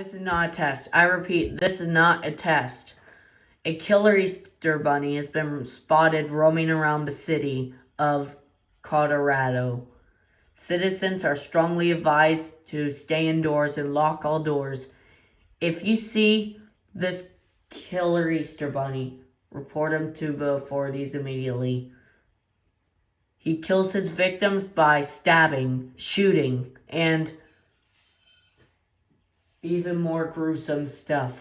This is not a test. I repeat, this is not a test. A killer Easter bunny has been spotted roaming around the city of Colorado. Citizens are strongly advised to stay indoors and lock all doors. If you see this killer Easter bunny, report him to the authorities immediately. He kills his victims by stabbing, shooting, and even more gruesome stuff.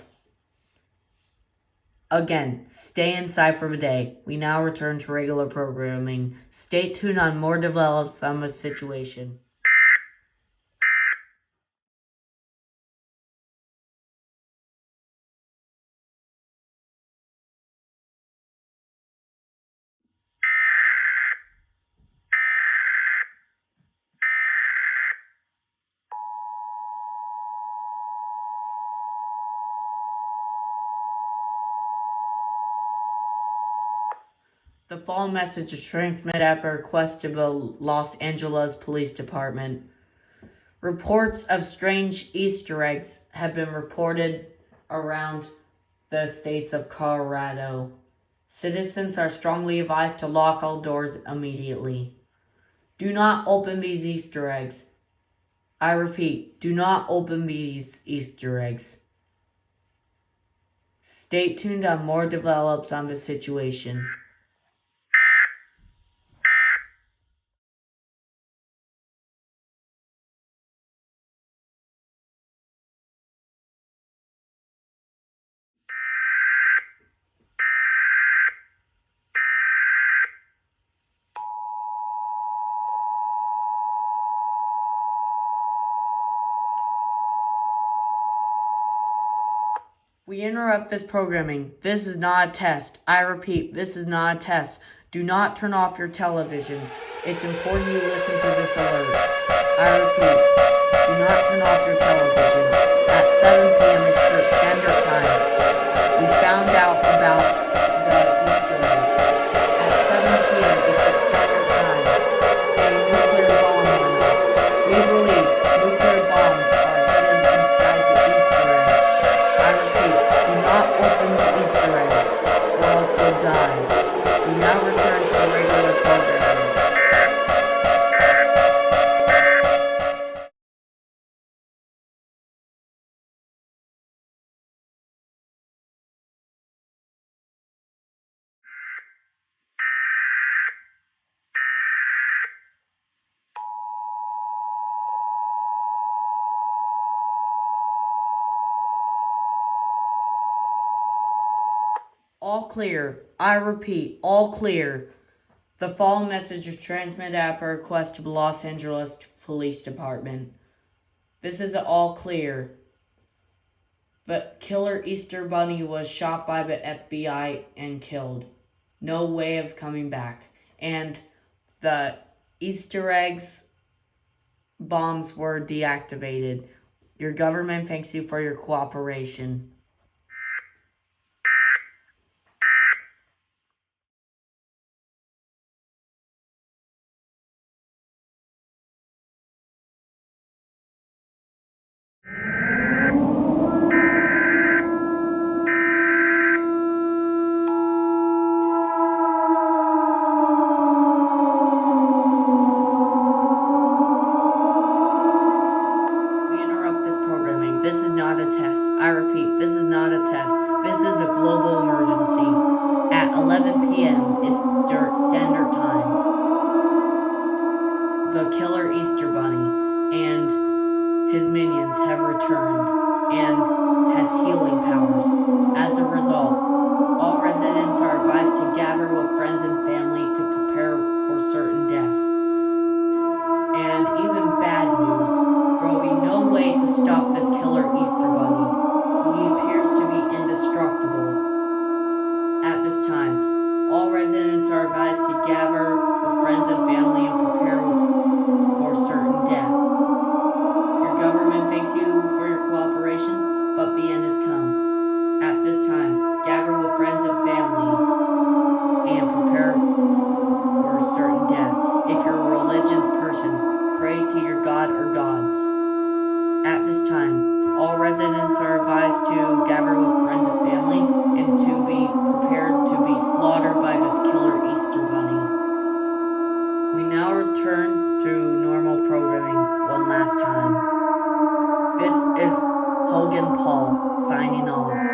Again, stay inside for the day. We now return to regular programming. Stay tuned on more develops on the situation. The following message is transmitted at a request of the Los Angeles Police Department. Reports of strange Easter eggs have been reported around the states of Colorado. Citizens are strongly advised to lock all doors immediately. Do not open these Easter eggs. I repeat, do not open these Easter eggs. Stay tuned on more develops on the situation. We interrupt this programming. This is not a test. I repeat, this is not a test. Do not turn off your television. It's important you listen to this alert. I repeat, do not turn off your television. At 7 p.m. Eastern Standard Time, we found out about the Easter eggs. At 7 p.m. Eastern Standard Time, a nuclear bomb went off. We believe nuclear bombs are hidden inside the Easter eggs. I repeat, do not open the Easter eggs, or else you'll die. We now return to regular programming. All clear. I repeat, all clear. The following message is transmitted at a request to the Los Angeles Police Department. This is all clear. The killer Easter bunny was shot by the FBI and killed. No way of coming back. And the Easter eggs bombs were deactivated. Your government thanks you for your cooperation. This is not a test. I repeat, this is not a test. This is a global emergency. At 11 p.m. Eastern Standard Time, the killer Easter bunny and his minions have returned and has healing powers. As a result, all residents are advised to gather with friends and family to prepare for certain death. And even bad news, there will be no way to stop this killer Easter bunny. He appears to be indestructible. At this time, all residents are advised to gather with friends and family and prepare for certain death. Your government thanks you for your cooperation, but the end has come. At this time, gather with friends and families and prepare for certain death. If you're a religious person, pray to your God or gods. At this time, all residents advised to gather with friends and family and to be prepared to be slaughtered by this killer Easter Bunny. We now return to normal programming one last time. This is Hogan Paul signing off.